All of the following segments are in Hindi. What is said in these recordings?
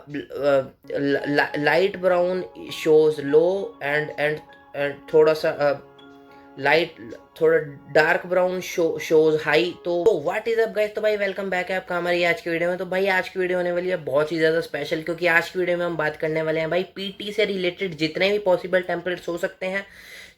Light brown shows low and थोड़ा सा लाइट, थोड़ा डार्क ब्राउन शोज हाई। तो व्हाट इज अप गाइस, तो भाई वेलकम बैक है आपका हमारी आज की वीडियो में। तो भाई आज की वीडियो होने वाली है बहुत ही ज़्यादा स्पेशल, क्योंकि आज की वीडियो में हम बात करने वाले हैं भाई पीटी से रिलेटेड जितने भी पॉसिबल टेम्पलेट्स हो सकते हैं,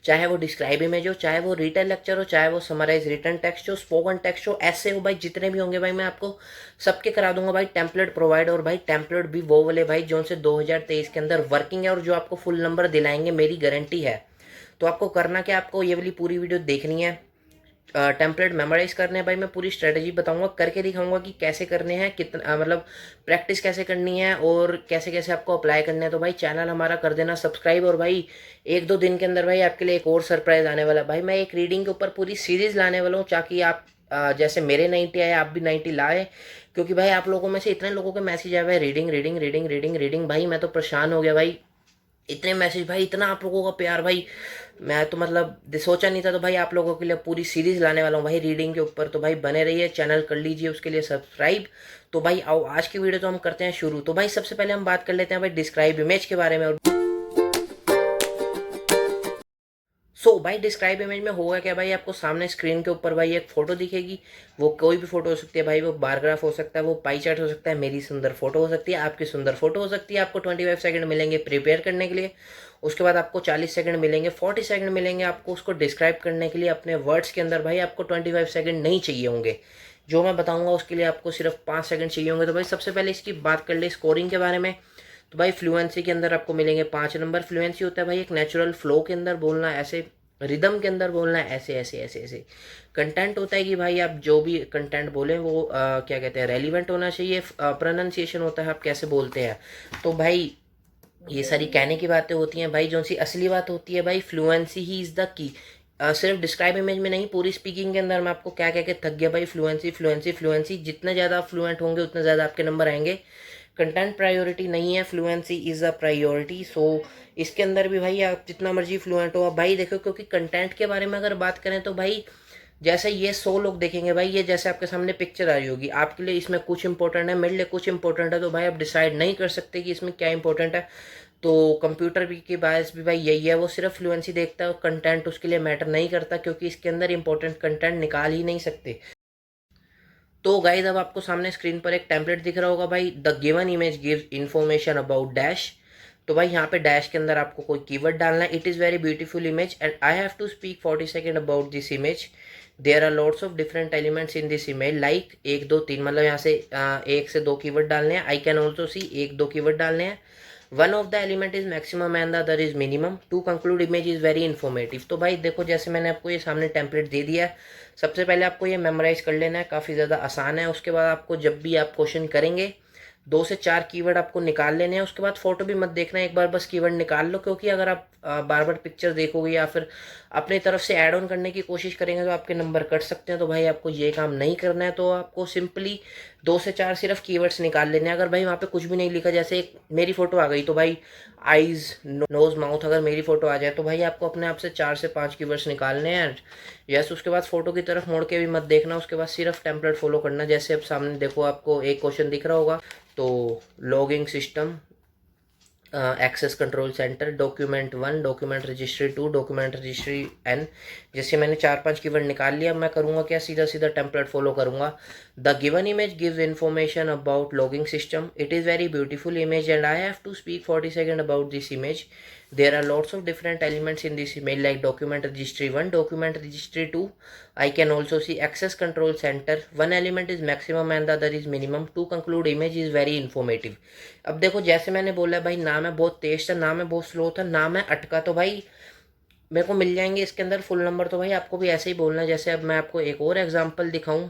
चाहे वो डिस्क्राइब इमेज हो, चाहे वो रिटन लेक्चर हो, चाहे वो समराइज रिटन टेक्स्ट हो, स्पोकन टेक्स्ट हो, ऐसे हो भाई, जितने भी होंगे भाई मैं आपको सबके करा दूंगा भाई टेम्पलेट प्रोवाइड। और भाई टेम्पलेट भी वो वाले भाई जो से 2023 के अंदर वर्किंग है और जो आपको फुल नंबर दिलाएंगे, मेरी गारंटी है। तो आपको करना क्या, आपको ये वाली पूरी वीडियो देखनी है, टेम्पलेट मेमोराइज करने हैं भाई। मैं पूरी स्ट्रेटजी बताऊंगा, करके दिखाऊंगा कि कैसे करने हैं, कितना मतलब प्रैक्टिस कैसे करनी है और कैसे कैसे आपको अप्लाई करने हैं। तो भाई चैनल हमारा कर देना सब्सक्राइब। और भाई एक दो दिन के अंदर भाई आपके लिए एक और सरप्राइज आने वाला है भाई। मैं एक रीडिंग के ऊपर पूरी सीरीज लाने वाला हूँ, ताकि आप जैसे मेरे 90 आए आप भी 90 लाए। क्योंकि भाई आप लोगों में से इतने लोगों के मैसेज आए हुए reading reading reading reading reading, भाई मैं तो परेशान हो गया भाई। इतने मैसेज भाई, इतना आप लोगों का प्यार भाई, मैं तो मतलब सोचा नहीं था। तो भाई आप लोगों के लिए पूरी सीरीज लाने वाला हूँ भाई रीडिंग के ऊपर। तो भाई बने रहिए, चैनल कर लीजिए उसके लिए सब्सक्राइब। तो भाई आओ आज की वीडियो तो हम करते हैं शुरू। तो भाई सबसे पहले हम बात कर लेते हैं भाई डिस्क्राइब इमेज के बारे में। और भाई डिस्क्राइब इमेज में होगा क्या भाई, आपको सामने स्क्रीन के ऊपर भाई एक फोटो दिखेगी। वो कोई भी फोटो हो सकती है भाई, वो बारग्राफ हो सकता है, वो पाई चार्ट हो सकता है, मेरी सुंदर फोटो हो सकती है, आपकी सुंदर फोटो हो सकती है। आपको 25 सेकंड मिलेंगे प्रिपेयर करने के लिए। उसके बाद आपको 40 सेकंड मिलेंगे, 40 सेकंड मिलेंगे आपको उसको डिस्क्राइब करने के लिए अपने वर्ड्स के अंदर। भाई आपको 25 सेकंड नहीं चाहिए होंगे, जो मैं बताऊंगा उसके लिए आपको सिर्फ 5 सेकंड चाहिए होंगे। तो भाई सबसे पहले इसकी बात कर ले स्कोरिंग के बारे में। तो भाई फ्लुएंसी के अंदर आपको मिलेंगे 5 नंबर। फ्लुएंसी होता है भाई एक नेचुरल फ्लो के अंदर बोलना, ऐसे रिदम के अंदर बोलना है, ऐसे ऐसे ऐसे ऐसे। कंटेंट होता है कि भाई आप जो भी कंटेंट बोलें वो क्या कहते हैं, रेलिवेंट होना चाहिए। प्रोनाउंसिएशन होता है आप कैसे बोलते हैं। तो भाई ये सारी कहने की बातें होती हैं भाई। जो सी असली बात होती है भाई, fluency he is the key. सिर्फ डिस्क्राइब इमेज में नहीं, पूरी स्पीकिंग के अंदर मैं आपको क्या कह के थक गया भाई, फ्लुएंसी फ्लुएंसी फ्लुएंसी। जितने ज़्यादा आप फ्लुएंट होंगे उतने ज़्यादा आपके नंबर आएंगे। कंटेंट प्रायोरिटी नहीं है, फ्लुएंसी इज़ अ प्रायोरिटी। इसके अंदर भी भाई आप जितना मर्जी फ्लुएंट हो, अब भाई देखो, क्योंकि कंटेंट के बारे में अगर बात करें तो भाई जैसे ये 100 लोग देखेंगे भाई, ये जैसे आपके सामने पिक्चर आ रही होगी, आपके लिए इसमें कुछ इंपॉर्टेंट है, मेरे लिए कुछ इंपॉर्टेंट है। तो भाई आप डिसाइड नहीं कर सकते कि इसमें क्या इंपॉर्टेंट है। तो कंप्यूटर भी की बायस भी भाई यही है, वो सिर्फ फ्लुएंसी देखता है, कंटेंट उसके लिए मैटर नहीं करता, क्योंकि इसके अंदर इंपॉर्टेंट कंटेंट निकाल ही नहीं सकते। तो गाइज अब आपको सामने स्क्रीन पर एक टेम्पलेट दिख रहा होगा भाई, the given image gives information about dash. तो भाई यहाँ पे डैश के अंदर आपको कोई कीवर्ड डालना है। It is very beautiful image and I have to speak 40 second about this image. There are lots of different elements in this image, like 1 2 3, मतलब यहाँ से 1 से 2 कीवर्ड डालने हैं। I can also see, 1 2 keyword डालने हैं। One of the element is maximum and the other is minimum. To conclude image is very informative. तो भाई देखो, जैसे मैंने आपको ये सामने टेम्पलेट दे दिया है, सबसे पहले आपको ये मेमोराइज कर लेना है, काफ़ी ज़्यादा आसान है। उसके बाद आपको जब भी आप क्वेश्चन करेंगे 2 से 4 कीवर्ड आपको निकाल लेने हैं। उसके बाद फोटो भी मत देखना, एक बार बस कीवर्ड निकाल लो, क्योंकि अगर आप बार बार पिक्चर देखोगे या फिर अपनी तरफ से ऐड ऑन करने की कोशिश करेंगे तो आपके नंबर कट सकते हैं। तो भाई आपको ये काम नहीं करना है। तो आपको सिंपली 2 से 4 सिर्फ कीवर्ड्स निकाल लेने हैं। अगर भाई वहाँ पे कुछ भी नहीं लिखा, जैसे एक मेरी फोटो आ गई तो भाई आईज नोज माउथ, अगर मेरी फोटो आ जाए तो भाई आपको अपने आप से 4 से 5 कीवर्ड्स निकालने हैं। यस, उसके बाद फोटो की तरफ मोड़ के भी मत देखना, उसके बाद सिर्फ टेम्पलेट फॉलो करना। जैसे अब सामने देखो, आपको एक क्वेश्चन दिख रहा होगा, तो logging system, access control center, document 1, document registry 2, document registry N। जैसे मैंने 4 5 कीवर्ड निकाल लिया, मैं करूँगा क्या, सीधा सीधा टेम्पलेट फॉलो करूँगा। The given image gives information about logging system. It is very beautiful image and I have to speak 40 second about this image. There are lots of different elements in this email, like document registry 1, document registry 2. I can also see access control center. One element is maximum and the other is minimum. To conclude, image is very informative. अब देखो, जैसे मैंने बोला भाई, ना मैं बहुत तेज था, ना मैं बहुत स्लो था, ना मैं अटका, तो भाई मेरे को मिल जाएंगे इसके अंदर फुल नंबर। तो भाई आपको भी ऐसे ही बोलना है। जैसे अब मैं आपको एक और एग्जांपल दिखाऊं,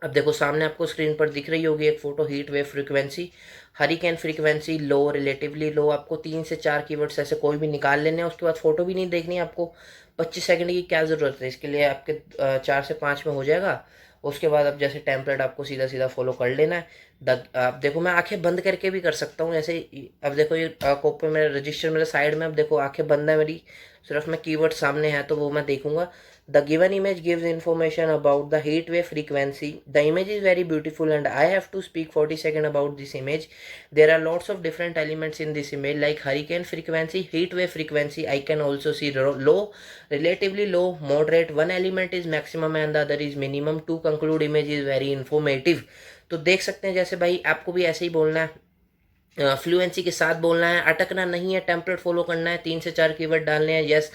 अब देखो सामने आपको स्क्रीन पर दिख रही होगी एक photo, heat wave frequency, hurricane frequency low, relatively low. आपको 3 से 4 कीवर्ड्स ऐसे कोई भी निकाल लेने हैं। उसके बाद फोटो भी नहीं देखनी है आपको। 25 सेकंड की क्या ज़रूरत है, इसके लिए आपके 4 से 5 में हो जाएगा। उसके बाद अब जैसे टेम्पलेट आपको सीधा सीधा फॉलो कर लेना है। अब देखो मैं आंखें बंद करके भी कर सकता हूँ ऐसे अब देखो ये कॉपी में रजिस्टर मेरे साइड में, अब देखो आंखें बंद है मेरी, सिर्फ मैं कीवर्ड सामने है तो वो मैं देखूंगा। The given image gives information about the heat wave frequency, the image is very beautiful and I have to speak 40 second about this image. There are lots of different elements in this image like hurricane frequency, heat wave frequency, I can also see low, relatively low, moderate, one element is maximum and the other is minimum, to conclude image is very informative। तो देख सकते हैं जैसे भाई आपको भी ऐसे ही बोलना है, फ्लुएंसी के साथ बोलना है, अटकना नहीं है, टेम्पलेट फॉलो करना है, 3 से 4 कीवर्ड डालने हैं, yes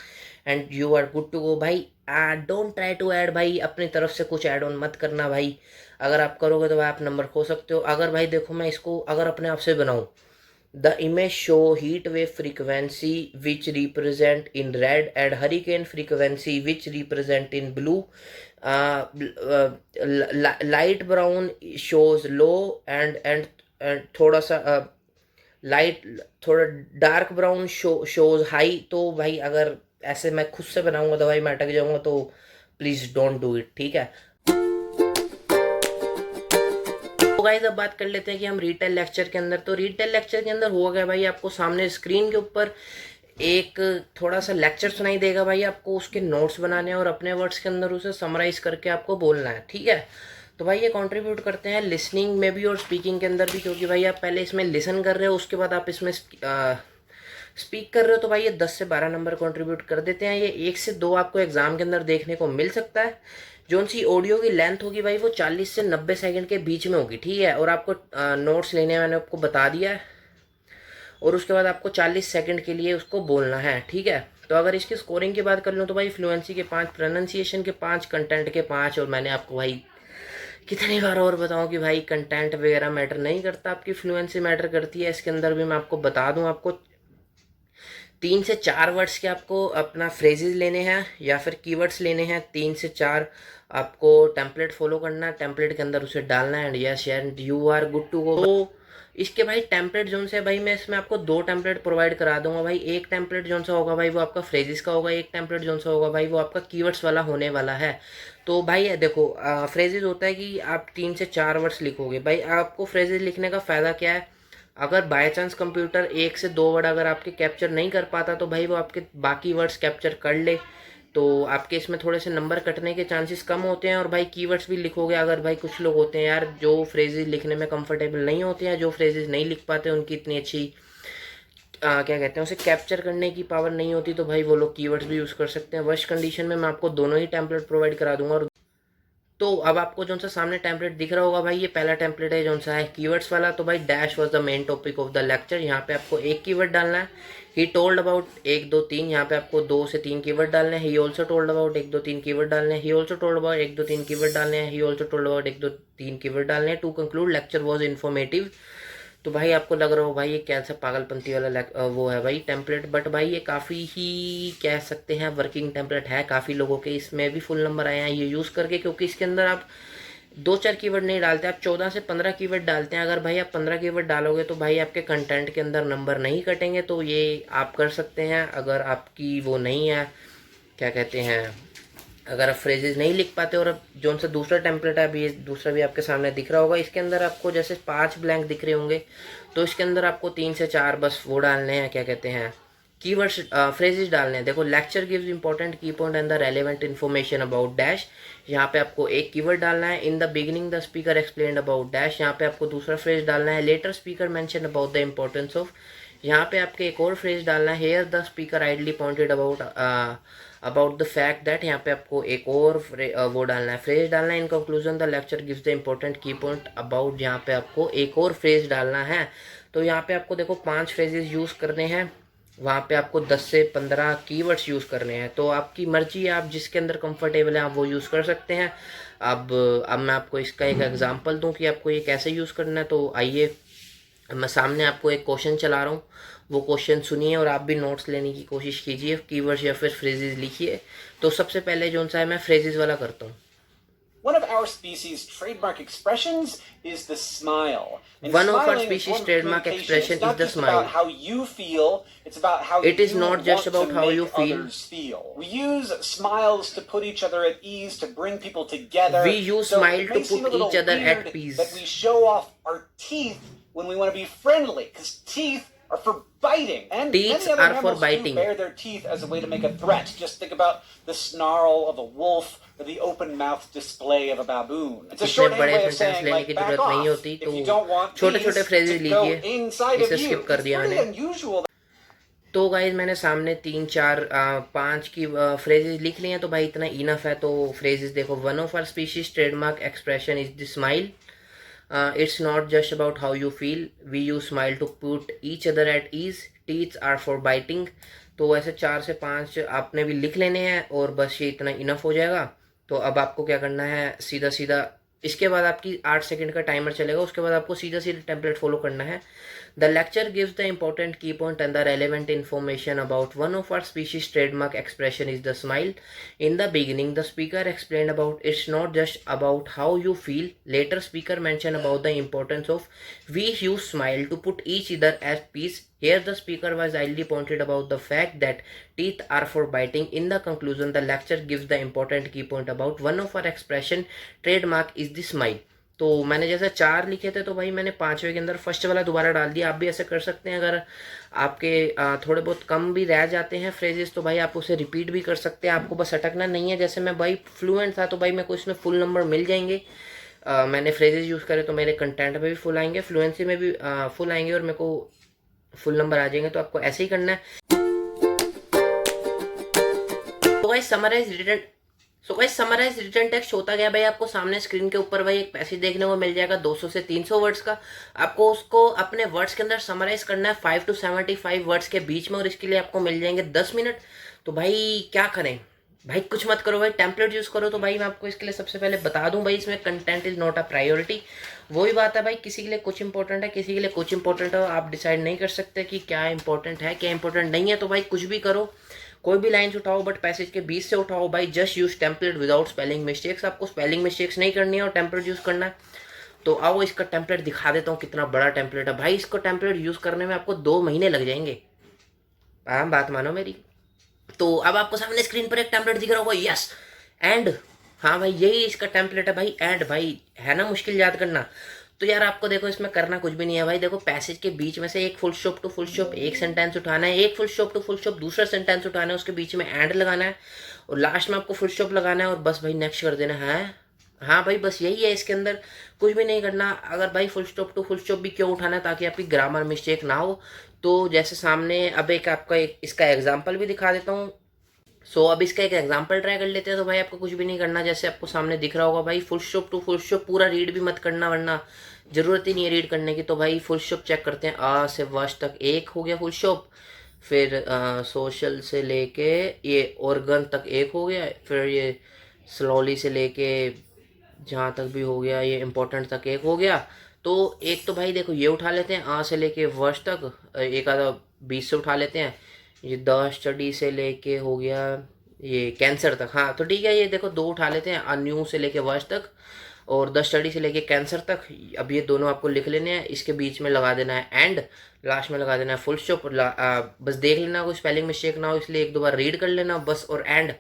and you are good to go भाई। डोंट ट्राई टू ऐड भाई, अपनी तरफ से कुछ ऐड ऑन मत करना भाई, अगर आप करोगे तो भाई आप नंबर खो सकते हो। अगर भाई देखो मैं इसको अगर अपने आप से बनाऊँ, the image show heat wave frequency which represent in red and hurricane frequency which represent in blue, light brown shows low and थोड़ा सा लाइट थोड़ा डार्क ब्राउन शोज हाई। तो भाई अगर ऐसे मैं खुद से बनाऊंगा तो भाई मैं अटक जाऊंगा, तो प्लीज डोंट डू इट, ठीक है। तो गाइस अब बात कर लेते हैं कि हम रिटेल लेक्चर के अंदर, तो रिटेल लेक्चर के अंदर हुआ गया भाई, आपको सामने स्क्रीन के ऊपर एक थोड़ा सा लेक्चर सुनाई देगा भाई, आपको उसके नोट्स बनाने हैं और अपने वर्ड्स के अंदर उसे समराइज करके आपको बोलना है, ठीक है। तो भाई ये कंट्रीब्यूट करते हैं लिसनिंग में भी और स्पीकिंग के अंदर भी, क्योंकि भाई आप पहले इसमें लिसन कर रहे हो उसके बाद आप इसमें स्पीक कर रहे हो, तो भाई ये 10 से 12 नंबर कंट्रीब्यूट कर देते हैं। ये 1 से 2 आपको एग्जाम के अंदर देखने को मिल सकता है। जो सी ऑडियो की लेंथ होगी भाई वो 40 से 90 सेकंड के बीच में होगी, ठीक है। और आपको नोट्स लेने मैंने आपको बता दिया है, और उसके बाद आपको 40 सेकंड के लिए उसको बोलना है, ठीक है। तो अगर इसकी स्कोरिंग की बात कर लूँ तो भाई फ्लुएंसी के 5, प्रोनाउंसिएशन के 5, कंटेंट के 5, और मैंने आपको भाई कितनी बार और बताऊं कि भाई कंटेंट वगैरह मैटर नहीं करता, आपकी फ्लुएंसी मैटर करती है। इसके अंदर भी मैं आपको बता दूं, आपको 3 से 4 वर्ड्स के आपको अपना फ्रेजेस लेने हैं या फिर कीवर्ड्स लेने हैं, 3 से 4 आपको टेम्पलेट फॉलो करना है, टेम्पलेट के अंदर उसे डालना है, and yes and you are good to go. तो इसके भाई टेम्पलेट जोन से भाई मैं इसमें आपको 2 टेम्पलेट प्रोवाइड करा दूंगा भाई। एक टेम्पलेट जोन सा होगा भाई वो आपका फ्रेजेस का होगा, एक टेम्पलेट जोन सा होगा भाई वो आपका कीवर्ड्स वाला होने वाला है। तो भाई देखो फ्रेजेस होता है कि आप 3 से 4 वर्ड्स लिखोगे भाई। आपको फ्रेजेस लिखने का फ़ायदा क्या है, अगर बाय चांस कंप्यूटर 1 से 2 वर्ड अगर आपके कैप्चर नहीं कर पाता तो भाई वो आपके बाकी वर्ड्स कैप्चर कर ले, तो आपके इसमें थोड़े से नंबर कटने के चांसेस कम होते हैं। और भाई कीवर्ड्स भी लिखोगे, अगर भाई कुछ लोग होते हैं यार जो फ्रेजेस लिखने में कंफर्टेबल नहीं होते हैं, जो फ्रेजेस नहीं लिख पाते, उनकी इतनी अच्छी क्या कहते हैं उसे कैप्चर करने की पावर नहीं होती, तो भाई वो लोग कीवर्ड्स भी यूज़ कर सकते हैं। वर्स्ट कंडीशन में मैं आपको दोनों ही टेम्पलेट प्रोवाइड करा दूंगा। और तो अब आपको जो सा सामने टेम्पलेट दिख रहा होगा भाई, ये पहला टेम्पलेट है जो सा है कीवर्ड्स वाला। तो भाई dash was the main topic of the lecture, यहाँ पे आपको एक कीवर्ड डालना है। ही टोल्ड अबाउट 1 2 3, यहाँ पे आपको 2 से 3 कीवर्ड डालने हैं। He also told about 1 2 3 keyword डालने हैं। He also told about 1 2 3 keyword डालने हैं। He also told about 1 2 3 keyword डालने हैं। To conclude lecture was informative. तो भाई आपको लग रहा हो भाई ये कैसा पागलपंती वाला वो है भाई टेम्पलेट, बट भाई ये काफ़ी ही कह सकते हैं वर्किंग टेम्पलेट है। काफ़ी लोगों के इसमें भी फुल नंबर आए हैं ये यूज़ करके, क्योंकि इसके अंदर आप 2 4 कीवर्ड नहीं डालते, आप 14 से 15 कीवर्ड डालते हैं। अगर भाई आप 15 कीवर्ड डालोगे तो भाई आपके कंटेंट के अंदर नंबर नहीं कटेंगे। तो ये आप कर सकते हैं। अगर आपकी वो नहीं है क्या कहते हैं, अगर आप फ्रेजेस नहीं लिख पाते, और अब जो सा दूसरा टेम्पलेट है अभी ये दूसरा भी आपके सामने दिख रहा होगा, इसके अंदर आपको जैसे 5 ब्लैंक दिख रहे होंगे, तो इसके अंदर आपको 3 से 4 बस वो डालने हैं, क्या कहते हैं कीवर्ड्स फ्रेजेस डालने हैं। देखो lecture gives important key point and the relevant information about dash, यहाँ पे आपको एक कीवर्ड डालना है। In the beginning the speaker explained about dash, यहाँ पे आपको दूसरा फ्रेज डालना है। Later speaker mention about the importance of, यहाँ पे आपके एक और फ्रेज डालना है। Here the speaker ideally pointed about the fact that, यहाँ पे आपको एक और वो डालना है, फ्रेज डालना है। In conclusion the lecture gives the important key point about, यहाँ पे आपको एक और फ्रेज डालना है। तो यहाँ पे आपको देखो 5 फ्रेजेस यूज़ करने हैं, वहाँ पे आपको 10 से 15 कीवर्ड्स यूज़ करने हैं। तो आपकी मर्जी है, आप जिसके अंदर कंफर्टेबल है आप वो यूज़ कर सकते हैं। अब मैं आपको इसका एक एग्जांपल दूं कि आपको ये कैसे यूज़ करना है। तो आइए मैं सामने आपको एक क्वेश्चन चला रहा हूँ, वो क्वेश्चन सुनिए और आप भी नोट्स लेने की कोशिश कीजिए, कीवर्ड्स या फिर फ्रेजेस लिखिए। तो सबसे पहले जो सा है मैं फ्रेजेस वाला करता हूँ। One of our species' trademark expressions is the smile. And One of our smiling is species' one of trademark communication. expression It's is not the just about smile. how you feel, it's about how It is you not just want about to how you make feel. others feel. We use smiles to put each other at ease, to bring people together. We use So smile it to may seem put a little each other at weird peace. that we show off our teeth when we want to be friendly, because teeth are for biting. And Teeth many other are for mammals do biting. bare their teeth as a way to make a threat. Just think about the snarl of a wolf or the open-mouthed display of a baboon. It's a इतने shorthand बड़े way of सेंटेंस saying, लेने like, की back जरूरत नहीं off होती, if you don't want छोटे छोटे these फ्रेजेस to go लीजिए, inside इसे of you. स्किप कर It's दिया pretty मैंने। unusual. तो गाइज मैंने सामने 3 4 5 की फ्रेजेस लिख ली हैं, तो भाई इतना इनफ है। तो फ्रेजेस देखो, one of our species trademark expression is the smile. It's not just about how you feel. We use smile to put each other at ease. Teeth are for biting. तो ऐसे 4 से 5 आपने भी लिख लेने हैं और बस ये इतना इनफ हो जाएगा। तो अब आपको क्या करना है, सीधा सीधा इसके बाद आपकी 8 सेकंड का टाइमर चलेगा, उसके बाद आपको सीधा सीधा टेम्पलेट फॉलो करना है। The lecture gives the important key point and the relevant information about one of our species' trademark expression is the smile. In the beginning, the speaker explained about it's not just about how you feel. Later, speaker mentioned about the importance of we use smile to put each other at peace. Here, the speaker was idly pointed about the fact that teeth are for biting. In the conclusion, the lecture gives the important key point about one of our expression trademark is the smile. तो मैंने जैसे 4 लिखे थे, तो भाई मैंने 5वें के अंदर फर्स्ट वाला दोबारा डाल दिया। आप भी ऐसे कर सकते हैं। अगर आपके थोड़े बहुत कम भी रह जाते हैं फ्रेजेस, तो भाई आप उसे रिपीट भी कर सकते हैं। आपको बस अटकना नहीं है। जैसे मैं भाई फ्लुएंट था, तो भाई मेरे को इसमें फुल नंबर मिल जाएंगे। मैंने फ्रेजेस यूज़ करे तो मेरे कंटेंट में भी फुल आएंगे, फ्लुएंसी में भी फुल आएंगे और मेरे को फुल नंबर आ जाएंगे। तो आपको ऐसे ही करना है। तो भाई समराइज रिटन टेक्स्ट होता गया भाई, आपको सामने स्क्रीन के ऊपर भाई एक पैसेज देखने को मिल जाएगा 200 से 300 वर्ड्स का। आपको उसको अपने वर्ड्स के अंदर समराइज करना है 5 to 75 वर्ड्स के बीच में, और इसके लिए आपको मिल जाएंगे 10 मिनट। तो भाई क्या करें भाई, कुछ मत करो भाई, टेम्पलेट यूज़ करो। तो भाई मैं आपको इसके लिए सबसे पहले बता दूं भाई, इसमें content is not a priority. वही बात है भाई, किसी के लिए कुछ इंपॉर्टेंट है, किसी के लिए कुछ इंपॉर्टेंट है। आप डिसाइड नहीं कर सकते कि क्या इंपॉर्टेंट है क्या इंपॉर्टेंट नहीं है। तो भाई कुछ भी करो, कोई भी लाइन्स उठाओ, बट पैसेज के बीच से उठाओ भाई। Just use template without spelling mistakes. आपको स्पेलिंग मिस्टेक्स नहीं करनी है और टेम्पलेट यूज़ करना है। तो आओ इसका टेम्पलेट दिखा देता हूँ, कितना बड़ा टेम्पलेट है भाई। इसको टेम्पलेट यूज़ करने में आपको 2 महीने लग जाएंगे। हाँ, बात मानो मेरी। तो अब आपको सामने स्क्रीन पर एक टेम्पलेट दिख रहा होगा, यस एंड। हाँ भाई, यही इसका टेम्पलेट है भाई, एंड। भाई है ना मुश्किल याद करना। तो यार आपको देखो इसमें करना कुछ भी नहीं है भाई। देखो पैसेज के बीच में से एक full stop to full stop एक सेंटेंस उठाना है, एक full stop to full stop दूसरा सेंटेंस उठाना है, उसके बीच में एंड लगाना है और लास्ट में आपको फुल स्टॉप लगाना है और बस भाई नेक्स्ट कर देना है। हाँ भाई, बस यही है, इसके अंदर कुछ भी नहीं करना। अगर भाई full stop to full stop भी क्यों उठाना है, ताकि आपकी ग्रामर मिस्टेक ना हो। तो जैसे सामने अब एक आपका इसका एग्जाम्पल भी दिखा देता हूँ। अब इसका एक एग्जांपल ट्राई कर लेते हैं। तो भाई आपको कुछ भी नहीं करना, जैसे आपको सामने दिख रहा होगा भाई, full stop to full stop पूरा रीड भी मत करना, वरना जरूरत ही नहीं है रीड करने की। तो भाई फुल स्टॉप चेक करते हैं। आ से वश तक एक हो गया फुल स्टॉप, फिर सोशल से लेके ये ऑर्गन तक एक हो गया, फिर ये स्लोली से लेके जहाँ तक भी हो गया, ये इम्पोर्टेंट तक एक हो गया। तो एक तो भाई देखो ये उठा लेते हैं, आ से लेके वर्ष तक, एक आधा 20 से उठा लेते हैं। ये द स्टडी से लेके हो गया ये कैंसर तक। हाँ तो ठीक है, ये देखो 2 उठा लेते हैं, अन्यू से लेके वर्ष तक और द स्टडी से लेके कैंसर तक। अब ये दोनों आपको लिख लेने हैं, इसके बीच में लगा देना है एंड, लास्ट में लगा देना है फुल स्टॉप। बस देख लेना कोई स्पेलिंग मिस्टेक ना हो, इसलिए एक दो बार रीड कर लेना बस, और एंड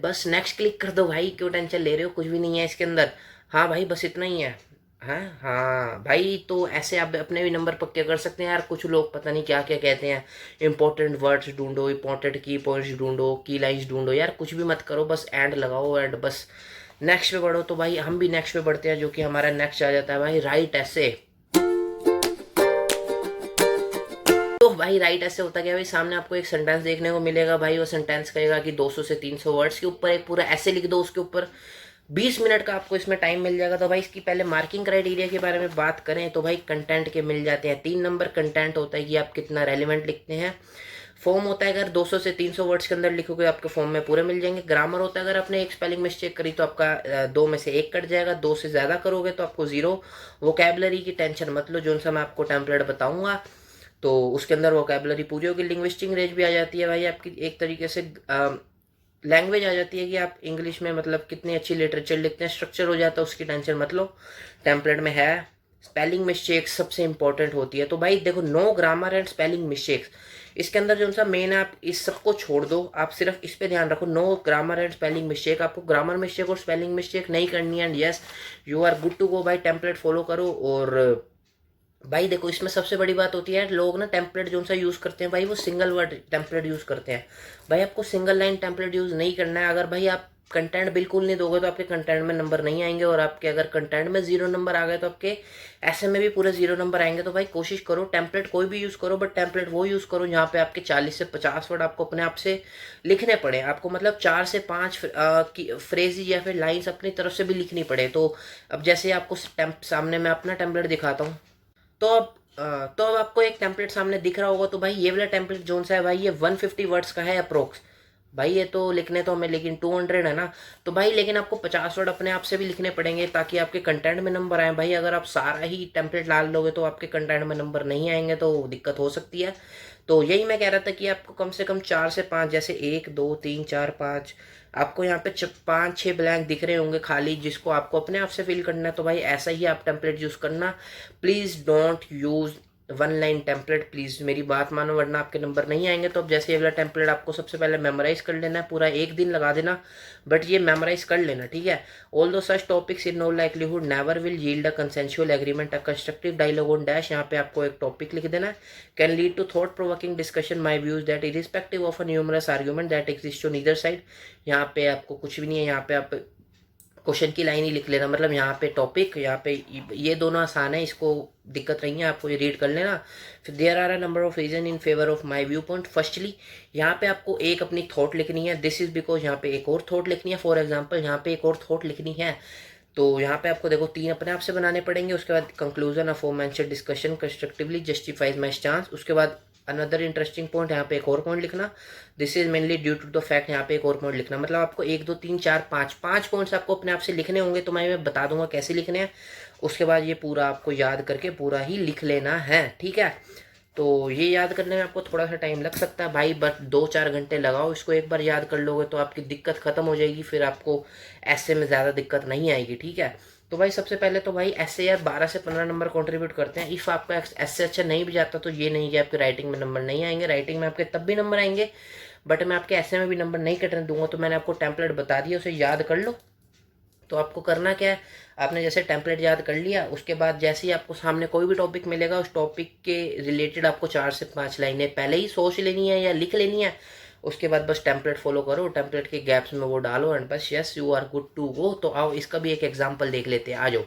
बस नेक्स्ट क्लिक कर दो भाई। क्यों टेंशन ले रहे हो, कुछ भी नहीं है इसके अंदर। हाँ भाई बस इतना ही है। हाँ भाई, तो ऐसे आप अपने भी नंबर पक्के कर सकते हैं यार। कुछ लोग पता नहीं क्या क्या कहते हैं, इंपॉर्टेंट वर्ड्स ढूंढो, इंपॉर्टेंट की पॉइंट्स ढूंढो, की लाइन्स ढूंढो। यार कुछ भी मत करो, बस एंड लगाओ एंड बस नेक्स्ट पे बढ़ो। तो भाई हम भी नेक्स्ट पे बढ़ते हैं, जो कि हमारा नेक्स्ट आ जाता है भाई राइट ऐसे। तो भाई राइट ऐसे होता गया भाई, सामने आपको एक सेंटेंस देखने को मिलेगा भाई। वो सेंटेंस कहेगा कि 200 से 300 वर्ड्स के ऊपर एक पूरा ऐसे लिख दो, उसके ऊपर 20 मिनट का आपको इसमें टाइम मिल जाएगा। तो भाई इसकी पहले मार्किंग क्राइटेरिया के बारे में बात करें तो भाई कंटेंट के मिल जाते हैं 3 नंबर। कंटेंट होता है कि आप कितना रेलिवेंट लिखते हैं। फॉर्म होता है अगर 200 से 300 वर्ड्स के अंदर लिखोगे आपके फॉर्म में पूरे मिल जाएंगे। ग्रामर होता है अगर आपने एक स्पेलिंग मिस्टेक करी तो आपका 2 में से 1 कट जाएगा, 2 से ज़्यादा करोगे तो आपको 0। वोकैबुलरी की टेंशन मत लो, जो सा मैं आपको टेम्पलेट बताऊंगा तो उसके अंदर वोकैबुलरी पूरी होगी। लिंग्विस्टिक रेंज भी आ जाती है भाई आपकी एक तरीके से। लैंग्वेज आ जाती है कि आप इंग्लिश में मतलब कितनी अच्छी लिटरेचर लिखते हैं, स्ट्रक्चर हो जाता है, उसकी टेंशन मत लो, टेम्पलेट में है। स्पेलिंग मिस्टेक्स सबसे इंपॉर्टेंट होती है, तो भाई देखो no grammar and spelling mistakes, इसके अंदर जो सा मेन है, आप इस सबको छोड़ दो, आप सिर्फ इस पे ध्यान रखो, no grammar and spelling mistake. आपको ग्रामर मिस्टेक और स्पेलिंग मिस्टेक नहीं करनी है, and yes you are good to go भाई, टेम्पलेट फॉलो करो। और भाई देखो इसमें सबसे बड़ी बात होती है, लोग ना टेम्पलेट जो सा यूज़ करते हैं भाई, वो सिंगल वर्ड टेम्पलेट यूज़ करते हैं। भाई आपको सिंगल लाइन टेम्पलेट यूज़ नहीं करना है। अगर भाई आप कंटेंट बिल्कुल नहीं दोगे तो आपके कंटेंट में नंबर नहीं आएंगे, और आपके अगर कंटेंट में 0 नंबर आ गए तो आपके ऐसे में भी पूरे 0 नंबर आएंगे। तो भाई कोशिश करो टेम्पलेट कोई भी यूज़ करो, बट टेम्पलेट वो यूज़ करो जहाँ पे आपके 40 से 50 वर्ड आपको अपने आप से लिखने पड़े। आपको मतलब 4 से 5 फ्रेजेज या फिर लाइन्स अपनी तरफ से भी लिखनी पड़े। तो अब जैसे आपको सामने मैं अपना टेम्पलेट दिखाता हूँ, तो अब आपको एक टेम्पलेट सामने दिख रहा होगा, तो भाई ये वाला टेम्पलेट जोन सा है भाई, ये 150 वर्ड्स का है अप्रोक्स। भाई ये तो लिखने तो हमें लेकिन 200 है ना, तो भाई लेकिन आपको 50 वर्ड अपने आप से भी लिखने पड़ेंगे ताकि आपके कंटेंट में नंबर आए। भाई अगर आप सारा ही टेम्पलेट डाल लोगे तो आपके कंटेंट में नंबर नहीं आएंगे, तो दिक्कत हो सकती है। तो यही मैं कह रहा था कि आपको कम से कम 4 से 5, जैसे 1 2 3 4 5, आपको यहाँ पे 5 6 ब्लैंक दिख रहे होंगे खाली, जिसको आपको अपने आप से फिल करना है। तो भाई ऐसा ही आप टेम्पलेट यूज़ करना, please don't use 1 line template, please मेरी बात मानो, वरना आपके नंबर नहीं आएंगे। तो अब जैसे ये वाला टेम्पलेट आपको सबसे पहले मेमोराइज कर लेना है, पूरा 1 दिन लगा देना, बट ये मेमोराइज कर लेना, ठीक है। Although such topics in no likelihood never will yield a consensual agreement a constructive dialogue on dash, यहाँ पे आपको एक टॉपिक लिख देना है, can lead to thought provoking discussion my views that irrespective of a numerous argument that exist on either side. यहाँ पे आपको कुछ भी नहीं है, यहाँ पे आप क्वेश्चन की लाइन ही लिख लेना, मतलब यहाँ पे टॉपिक, यहाँ पे ये दोनों आसान है, इसको दिक्कत नहीं है, आपको ये रीड कर लेना। फिर there are a number of reason in favour of my viewpoint. Firstly यहाँ पे आपको एक अपनी थॉट लिखनी है, दिस इज बिकॉज यहाँ पे एक और थॉट लिखनी है, फॉर एग्जांपल यहाँ पे एक और थॉट लिखनी है, तो यहाँ पे आपको देखो 3 अपने आप से बनाने पड़ेंगे। उसके बाद conclusion of mentioned discussion constructively justifies my stance. उसके बाद अनदर इंटरेस्टिंग पॉइंट, यहाँ पे एक और पॉइंट लिखना, this is mainly due to the fact, यहाँ पे एक और पॉइंट लिखना। मतलब आपको 1 2 3 4 5 पॉइंट्स आपको अपने आप से लिखने होंगे, तो मैं बता दूंगा कैसे लिखने हैं। उसके बाद ये पूरा आपको याद करके पूरा ही लिख लेना है, ठीक है। तो ये याद करने में आपको थोड़ा सा टाइम लग सकता है भाई, बट 2 4 घंटे लगाओ इसको, एक बार याद कर लोगे तो आपकी दिक्कत खत्म हो जाएगी, फिर आपको ऐसे में ज़्यादा दिक्कत नहीं आएगी, ठीक है। तो भाई सबसे पहले तो भाई ऐसे यार 12 से 15 नंबर कंट्रीब्यूट करते हैं। इफ़ आपका ऐसे अच्छा नहीं भी जाता तो ये नहीं कि आपके राइटिंग में नंबर नहीं आएंगे, राइटिंग में आपके तब भी नंबर आएंगे, बट मैं आपके ऐसे में भी नंबर नहीं कटने दूंगा। तो मैंने आपको टेम्पलेट बता दिया, उसे याद कर लो। तो आपको करना क्या है, आपने जैसे टेम्पलेट याद कर लिया, उसके बाद जैसे ही आपको सामने कोई भी टॉपिक मिलेगा, उस टॉपिक के रिलेटेड आपको 4 से 5 लाइनें पहले ही सोच लेनी है या लिख लेनी है। उसके बाद बस टेम्पलेट फॉलो करो, टेम्पलेट के गैप्स में वो डालो, एंड बस yes you are good to go. तो आओ इसका भी एक एग्जाम्पल देख लेते हैं, आ जाओ।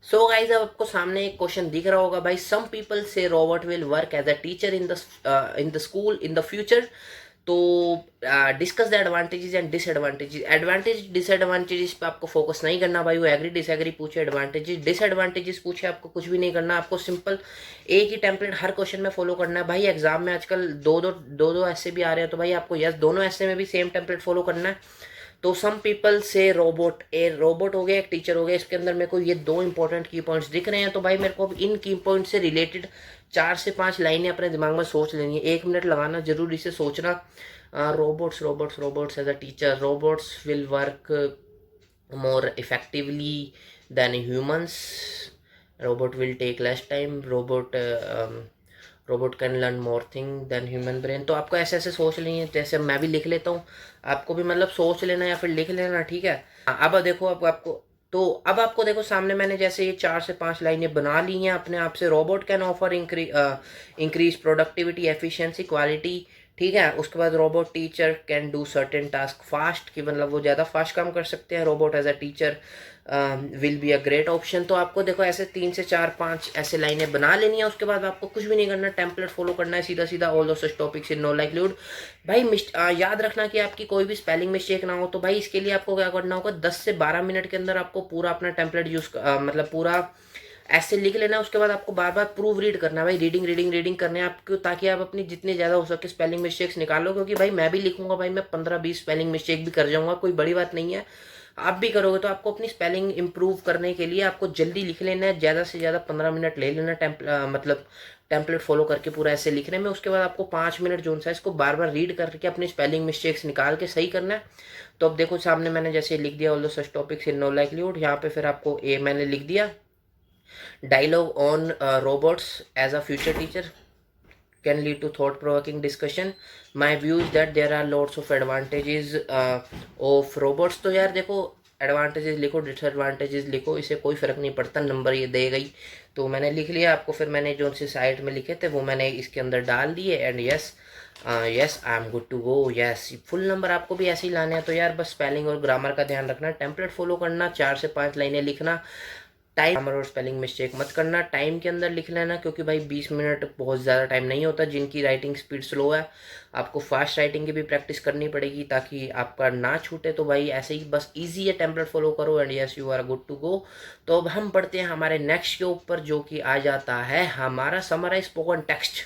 सो गाइज अब आपको सामने एक क्वेश्चन दिख रहा होगा भाई, some people say Robert will work as a teacher in the school in the future. तो discuss the advantages and disadvantages. Advantage disadvantages पे आपको फोकस नहीं करना भाई, वो एग्री डिसएग्री पूछे, एडवांटेजेस डिसएडवांटेजेस पूछे, आपको कुछ भी नहीं करना। आपको सिंपल एक ही टेम्पलेट हर क्वेश्चन में फॉलो करना है भाई। एग्जाम में आजकल दो ऐसे भी आ रहे हैं, तो भाई आपको यस दोनों ऐसे में भी सेम टेम्पलेट फॉलो करना है। तो सम पीपल से रोबोट, ए रोबोट हो गया एक टीचर हो गया, इसके अंदर मेरे को ये 2 इंपॉर्टेंट की पॉइंट्स दिख रहे हैं। तो भाई मेरे को अब इन की पॉइंट से रिलेटेड 4 से 5 लाइनें अपने दिमाग में सोच लेनी है, 1 मिनट लगाना जरूर इसे सोचना। Robots robots robots as a teacher, robots will work more effectively than humans, robot will take less time, robot can learn more thing than human brain. तो आपको ऐसे ऐसे सोच लेनी है, जैसे मैं भी लिख लेता हूँ, आपको भी मतलब सोच लेना या फिर लिख लेना, ठीक है। अब देखो अब आपको, तो अब आपको देखो सामने मैंने जैसे ये 4 से 5 लाइनें बना ली हैं अपने आप से। Robot can offer increase productivity efficiency quality, ठीक है। उसके बाद robot teacher can do certain task fast, कि मतलब वो ज़्यादा फास्ट काम कर सकते हैं। Robot as a teacher will be a great option. तो आपको देखो ऐसे 3 से 4 5 ऐसे लाइनें बना लेनी है। उसके बाद आपको कुछ भी नहीं करना, टेम्पलेट फॉलो करना है सीधा सीधा। Although such topics in no likelihood. भाई याद रखना कि आपकी कोई भी स्पेलिंग मिस्टेक ना हो। तो भाई इसके लिए आपको क्या करना होगा, 10 से 12 मिनट के अंदर आपको पूरा अपना टेम्पलेट मतलब पूरा ऐसे लिख लेना। उसके बाद आपको बार बार प्रूव रीड करना है भाई, रीडिंग रीडिंग रीडिंग करने आपको, ताकि आप अपनी जितने ज़्यादा हो सके स्पेलिंग मिस्टेक्स निकालो। क्योंकि भाई मैं भी लिखूंगा भाई, मैं 15 20 स्पेलिंग मिस्टेक भी कर जाऊंगा, कोई बड़ी बात नहीं है। आप भी करोगे तो आपको अपनी स्पेलिंग इंप्रूव करने के लिए आपको जल्दी लिख लेना है, ज़्यादा से ज़्यादा 15 मिनट ले लेना मतलब टेम्पलेट फॉलो करके पूरा ऐसे लिखने में। उसके बाद आपको 5 मिनट जो सा इसको बार बार रीड करके अपनी स्पेलिंग मिस्टेक्स निकाल के सही करना है। तो अब देखो सामने मैंने जैसे लिख दिया all the such topics in no likelihood, यहाँ पे फिर आपको ए मैंने लिख दिया dialogue on robots as a future teacher can lead to thought provoking discussion. My view is that there are lots of advantages of robots. तो यार देखो एडवांटेजेस लिखो, डिसएडवांटेजेस लिखो, इसे कोई फ़र्क नहीं पड़ता, नंबर ये देगा ही। तो मैंने लिख लिया, आपको फिर मैंने जो से साइट में लिखे थे वो मैंने इसके अंदर डाल दिए। And yes yes I am good to go. Yes full number आपको भी ऐसे ही लाने हैं। तो यार बस स्पेलिंग और ग्रामर का ध्यान रखना, टेम्पलेट फॉलो करना, 4 से 5 लाइनें लिखना, टाइम ग्रामर और स्पेलिंग मिस्टेक मत करना, टाइम के अंदर लिख लेना, क्योंकि भाई 20 मिनट बहुत ज़्यादा टाइम नहीं होता। जिनकी राइटिंग स्पीड स्लो है आपको फास्ट राइटिंग की भी प्रैक्टिस करनी पड़ेगी ताकि आपका ना छूटे। तो भाई ऐसे ही बस इजी है, टेम्पलेट फॉलो करो and yes you are good to go. तो अब हम पढ़ते हैं हमारे नेक्स्ट के ऊपर, जो कि आ जाता है हमारा समराइज स्पोकन टेक्स्ट।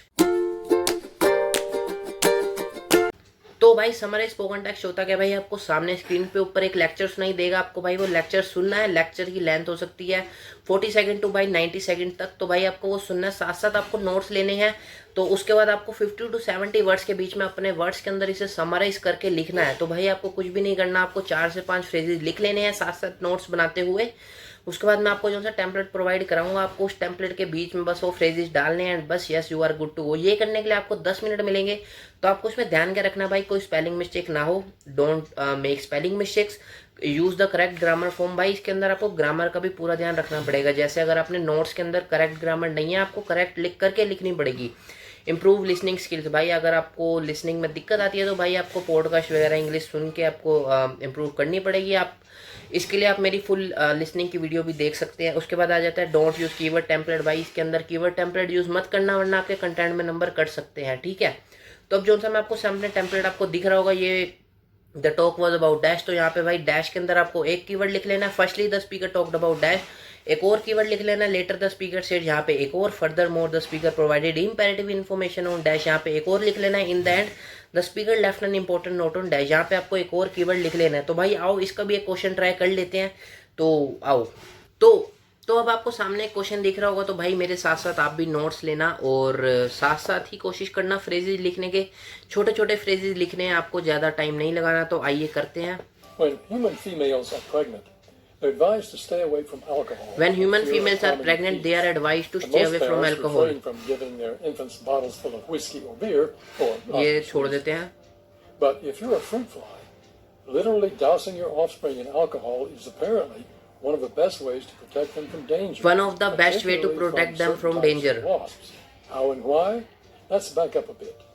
तो भाई समराइज स्पोकन टेक्स्ट होता क्या भाई, आपको सामने स्क्रीन पे ऊपर एक लेक्चर सुनाई देगा, आपको भाई वो लेक्चर सुनना है। लेक्चर की लेंथ हो सकती है 40 सेकंड टू भाई 90 सेकंड तक। तो भाई आपको वो सुनना है, साथ साथ आपको नोट्स लेने हैं। तो उसके बाद आपको 50 टू 70 वर्ड्स के बीच में अपने वर्ड्स के अंदर इसे समराइज करके लिखना है। तो भाई आपको कुछ भी नहीं करना, आपको 4 से 5 फ्रेजेस लिख लेने हैं साथ साथ नोट्स बनाते हुए। उसके बाद मैं आपको जो सा टेम्पलेट प्रोवाइड कराऊंगा, आपको उस टेम्पलेट के बीच में बस वो फ्रेजेस डालने हैं, बस yes you are good to go. ये करने के लिए आपको 10 मिनट मिलेंगे। तो आपको उसमें ध्यान क्या रखना भाई, कोई स्पेलिंग मिस्टेक ना हो, don't make spelling mistakes, use the correct grammar form. भाई इसके अंदर आपको ग्रामर का भी पूरा ध्यान रखना पड़ेगा। जैसे अगर आपने नोट्स के अंदर करेक्ट ग्रामर नहीं है, आपको करेक्ट लिख करके लिखनी पड़ेगी। इंप्रूव लिसनिंग स्किल्स, भाई अगर आपको लिसनिंग में दिक्कत आती है तो भाई आपको पॉडकास्ट वगैरह इंग्लिश सुन के आपको इम्प्रूव करनी पड़ेगी। आप इसके लिए आप मेरी फुल लिसनिंग की वीडियो भी देख सकते हैं। उसके बाद आ जाता है डोंट यूज़ कीवर्ड टेम्पलेट। भाई इसके अंदर कीवर्ड टेम्पलेट यूज़ मत करना, वरना आपके कंटेंट में नंबर कट सकते हैं, ठीक है। तो अब जो सा मैं आपको सामने टेम्पलेट आपको दिख रहा होगा, ये the talk was about dash. तो यहाँ पे भाई डैश के अंदर आपको एक कीवर्ड लिख लेना है, firstly the speaker talked about dash. एक और कीवर्ड लिख लेना, लेटर द स्पीकर सेड, यहाँ पे एक और, further more the speaker provided imperative information on dash, यहाँ पे एक और लिख लेना है। In the end the speaker left an important note on dash, यहाँ पे आपको एक और कीवर्ड लिख लेना है। तो भाई आओ इसका भी एक क्वेश्चन ट्राई कर लेते हैं। तो आओ तो अब आपको सामने एक क्वेश्चन दिख रहा होगा, तो भाई मेरे साथ साथ आप भी नोट्स लेना और साथ साथ ही कोशिश करना फ्रेजेस लिखने के, छोटे छोटे फ्रेजेस लिखने हैं, आपको ज़्यादा टाइम नहीं लगाना। तो आइए करते हैं। When human females are pregnant, they're advised to stay away from alcohol. When human for fear of females are harming the pregnant, they are fetus. advised to And stay most away from parents alcohol. refrain from giving their infants bottles full of whiskey or beer, or ये obvious छोड़ reasons. देते हैं। But if you're a fruit fly, literally dousing your offspring in alcohol is apparently one of the best ways to protect them from danger. One of the best way to particularly protect them certain from types of danger. wasps. How and why? Let's back up a bit.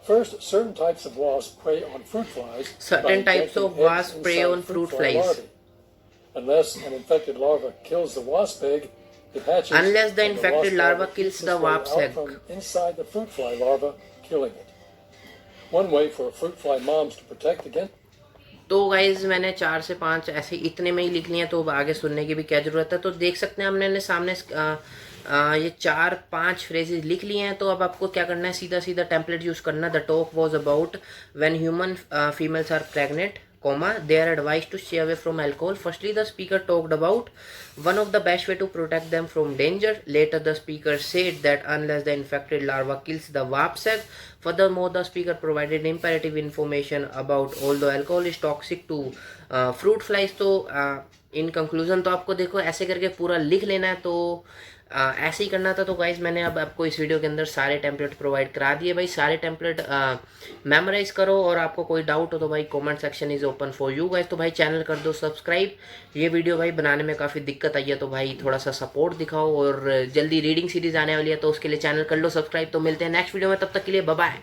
First, certain types of wasps prey on fruit flies. Certain by types of injecting wasps eggs prey inside on fruit fly flies. larvae. Unless an infected larva kills the wasp egg, it hatches. Unless the and infected wasp larva keeps kills its the way wasp out egg. from inside the fruit fly larva, killing it. One way for fruit fly moms to protect against. तो गाइज मैंने 4 से 5 ऐसे इतने में ही लिख लिए हैं, तो आगे सुनने की भी क्या ज़रूरत है। तो देख सकते हैं हमने सामने ये 4-5 फ्रेजेस लिख लिए हैं। तो अब आपको क्या करना है, सीधा सीधा टेम्पलेट यूज़ करना। The talk was about when human females are pregnant, they are advised to stay away from alcohol. Firstly, the speaker talked about one of the best way to protect them from danger. Later, the speaker said that unless the infected larva kills the wasp egg. Furthermore, the speaker provided imperative information about although alcohol is toxic to fruit flies. तो in conclusion तो आपको देखो ऐसे करके पूरा लिख लेना है। तो ऐसे ही करना था। तो गाइज मैंने अब आपको इस वीडियो के अंदर सारे टेम्पलेट प्रोवाइड करा दिए। भाई सारे टेम्पलेट मेमोराइज करो, और आपको कोई डाउट हो तो भाई comment section is open for you guys. तो भाई चैनल कर दो सब्सक्राइब। ये वीडियो भाई बनाने में काफ़ी दिक्कत आई है, तो भाई थोड़ा सा सपोर्ट दिखाओ। और जल्दी रीडिंग सीरीज़ आने वाली है, तो उसके लिए चैनल कर लो सब्सक्राइब। तो मिलते हैं नेक्स्ट वीडियो में, तब तक के लिए बाय बाय।